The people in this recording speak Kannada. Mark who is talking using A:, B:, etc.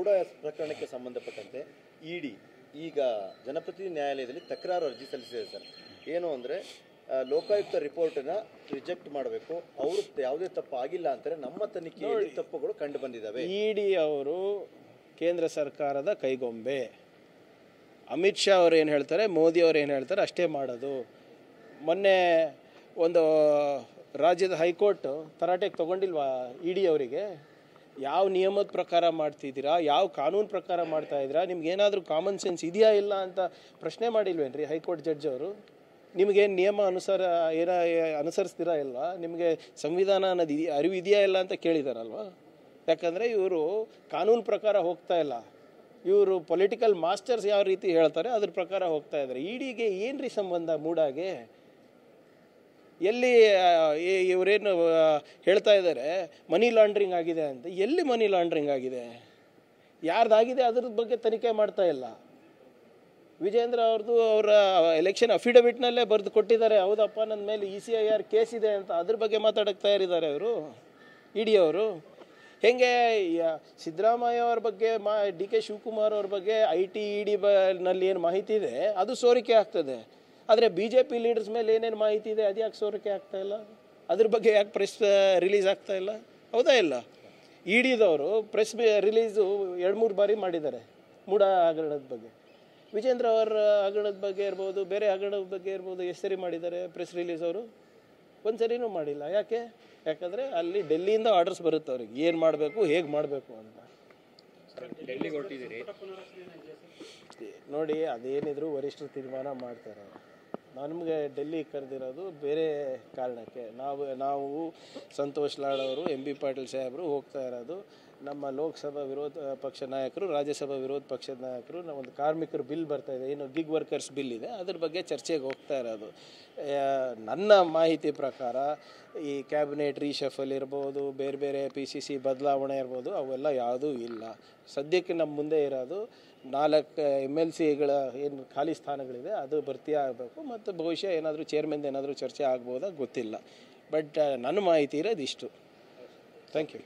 A: ಗೌಡ ಪ್ರಕರಣಕ್ಕೆ ಸಂಬಂಧಪಟ್ಟಂತೆ ಇಡಿ ಈಗ ಜನಪ್ರತಿನಿಧಿ ನ್ಯಾಯಾಲಯದಲ್ಲಿ ತಕರಾರು ಅರ್ಜಿ ಸಲ್ಲಿಸಿದೆ ಸರ್. ಏನು ಅಂದರೆ ಲೋಕಾಯುಕ್ತ ರಿಪೋರ್ಟನ್ನ ರಿಜೆಕ್ಟ್ ಮಾಡಬೇಕು, ಅವರು ಯಾವುದೇ ತಪ್ಪು ಆಗಿಲ್ಲ ಅಂತಾರೆ, ನಮ್ಮ ತನಿಖೆಯಲ್ಲಿ ತಪ್ಪುಗಳು ಕಂಡು ಬಂದಿದ್ದಾವೆ.
B: ಇಡಿ ಅವರು ಕೇಂದ್ರ ಸರ್ಕಾರದ ಕೈಗೊಂಬೆ. ಅಮಿತ್ ಶಾ ಅವರು ಏನು ಹೇಳ್ತಾರೆ, ಮೋದಿ ಅವರು ಏನು ಹೇಳ್ತಾರೆ ಅಷ್ಟೇ ಮಾಡೋದು. ಮೊನ್ನೆ ಒಂದು ರಾಜ್ಯದ ಹೈಕೋರ್ಟ್ ತರಾಟೆಗೆ ತೊಗೊಂಡಿಲ್ವಾ ಇಡಿ ಅವರಿಗೆ? ಯಾವ ನಿಯಮದ ಪ್ರಕಾರ ಮಾಡ್ತಿದ್ದೀರಾ, ಯಾವ ಕಾನೂನು ಪ್ರಕಾರ ಮಾಡ್ತಾ ಇದ್ದೀರಾ, ನಿಮ್ಗೇನಾದರೂ ಕಾಮನ್ ಸೆನ್ಸ್ ಇದೆಯಾ ಇಲ್ಲ ಅಂತ ಪ್ರಶ್ನೆ ಮಾಡಿಲ್ವೇನ್ರಿ ಹೈಕೋರ್ಟ್ ಜಡ್ಜ್ ಅವರು? ನಿಮಗೇನು ನಿಯಮ ಅನುಸರಿಸ್ತೀರಾ ಇಲ್ವಾ? ನಿಮಗೆ ಸಂವಿಧಾನ ಅನ್ನೋದು ಅರಿವು ಇದೆಯಾ ಇಲ್ಲ ಅಂತ ಕೇಳಿದಾರಲ್ವ? ಯಾಕಂದರೆ ಇವರು ಕಾನೂನು ಪ್ರಕಾರ ಹೋಗ್ತಾ ಇಲ್ಲ, ಇವರು ಪೊಲಿಟಿಕಲ್ ಮಾಸ್ಟರ್ಸ್ ಯಾವ ರೀತಿ ಹೇಳ್ತಾರೆ ಅದ್ರ ಪ್ರಕಾರ ಹೋಗ್ತಾ ಇದ್ದಾರೆ. ಇಡಿಗೆ ಏನ್ರಿ ಸಂಬಂಧ ಮೂಡಾಗೆ? ಎಲ್ಲಿ ಇವರೇನು ಹೇಳ್ತಾ ಇದ್ದಾರೆ ಮನಿ ಲಾಂಡ್ರಿಂಗ್ ಆಗಿದೆ ಅಂತ? ಎಲ್ಲಿ ಮನಿ ಲಾಂಡ್ರಿಂಗ್ ಆಗಿದೆ? ಯಾರ್ದಾಗಿದೆ ಅದ್ರ ಬಗ್ಗೆ ತನಿಖೆ ಮಾಡ್ತಾ ಇಲ್ಲ. ವಿಜೇಂದ್ರ ಅವ್ರದ್ದು ಅವರ ಎಲೆಕ್ಷನ್ ಅಫಿಡವಿಟ್ನಲ್ಲೇ ಬರೆದು ಕೊಟ್ಟಿದ್ದಾರೆ, ಹೌದಪ್ಪ ನನ್ನ ಮೇಲೆ ECIR ಕೇಸ್ ಇದೆ ಅಂತ. ಅದ್ರ ಬಗ್ಗೆ ಮಾತಾಡೋಕ್ಕೆ ತಯಾರಿದ್ದಾರೆ ಅವರು ಇಡಿ ಅವರು. ಹೆಂಗೆ ಸಿದ್ದರಾಮಯ್ಯ ಅವ್ರ ಬಗ್ಗೆ DK ಶಿವಕುಮಾರ್ ಅವ್ರ ಬಗ್ಗೆ IT ED ನಲ್ಲಿ ಏನು ಮಾಹಿತಿ ಇದೆ ಅದು ಸೋರಿಕೆ ಆಗ್ತದೆ, ಆದರೆ BJP ಲೀಡರ್ಸ್ ಮೇಲೆ ಏನೇನು ಮಾಹಿತಿ ಇದೆ ಅದು ಯಾಕೆ ಸೋರಿಕೆ ಆಗ್ತಾ ಇಲ್ಲ? ಅದ್ರ ಬಗ್ಗೆ ಯಾಕೆ ಪ್ರೆಸ್ ರಿಲೀಸ್ ಆಗ್ತಾ ಇಲ್ಲ? ಹೌದಾ ಇಲ್ಲ? ಇಡಿದವರು ಪ್ರೆಸ್ ರಿಲೀಸು 2-3 ಬಾರಿ ಮಾಡಿದ್ದಾರೆ ಮೂಡ ಹಗರಣದ ಬಗ್ಗೆ. ವಿಜೇಂದ್ರ ಅವರ ಹಗರಣದ ಬಗ್ಗೆ ಇರ್ಬೋದು, ಬೇರೆ ಹಗರಣದ ಬಗ್ಗೆ ಇರ್ಬೋದು, ಎಷ್ಟು ಸರಿ ಮಾಡಿದ್ದಾರೆ ಪ್ರೆಸ್ ರಿಲೀಸ್ ಅವರು? ಒಂದು ಸರಿನೂ ಮಾಡಿಲ್ಲ. ಯಾಕೆ? ಯಾಕಂದರೆ ಅಲ್ಲಿ ಡೆಲ್ಲಿಯಿಂದ ಆರ್ಡರ್ಸ್ ಬರುತ್ತೆ ಅವ್ರಿಗೆ ಏನು ಮಾಡಬೇಕು, ಹೇಗೆ ಮಾಡಬೇಕು ಅಂತ. ನೋಡಿ, ಅದೇನಿದ್ರು ವರಿಷ್ಠರು ತೀರ್ಮಾನ ಮಾಡ್ತಾರೆ. ನಮಗೆ ಡೆಲ್ಲಿ ಕರೆದಿರೋದು ಬೇರೆ ಕಾರಣಕ್ಕೆ. ನಾವು ಸಂತೋಷ್ ಲಾಡ್ ಅವರು, MB ಪಾಟೀಲ್ ಸಾಹೇಬರು ಹೋಗ್ತಾ ಇರೋದು. ನಮ್ಮ ಲೋಕಸಭಾ ವಿರೋಧ ಪಕ್ಷ ನಾಯಕರು, ರಾಜ್ಯಸಭಾ ವಿರೋಧ ಪಕ್ಷದ ನಾಯಕರು, ಒಂದು ಕಾರ್ಮಿಕರ ಬಿಲ್ ಬರ್ತಾ ಇದೆ, ಏನು ಗಿಗ್ ವರ್ಕರ್ಸ್ ಬಿಲ್ ಇದೆ, ಅದ್ರ ಬಗ್ಗೆ ಚರ್ಚೆಗೆ ಹೋಗ್ತಾ ಇರೋದು. ನನ್ನ ಮಾಹಿತಿ ಪ್ರಕಾರ ಈ ಕ್ಯಾಬಿನೆಟ್ ರೀಶಫಲ್ ಇರ್ಬೋದು, ಬೇರೆ ಬೇರೆ PCC ಬದಲಾವಣೆ ಇರ್ಬೋದು, ಅವೆಲ್ಲ ಯಾವುದೂ ಇಲ್ಲ. ಸದ್ಯಕ್ಕೆ ನಮ್ಮ ಮುಂದೆ ಇರೋದು 4 MLCಗಳ ಏನು ಖಾಲಿ ಸ್ಥಾನಗಳಿದೆ ಅದು ಭರ್ತಿ ಆಗಬೇಕು, ಮತ್ತು ಬಹುಶಃ ಏನಾದರೂ ಚೇರ್ಮನ್ ಏನಾದರೂ ಚರ್ಚೆ ಆಗ್ಬೋದಾ ಗೊತ್ತಿಲ್ಲ. ಬಟ್ ನನ್ನ ಮಾಹಿತಿ ಇರೋದು ಇಷ್ಟು. Thank you.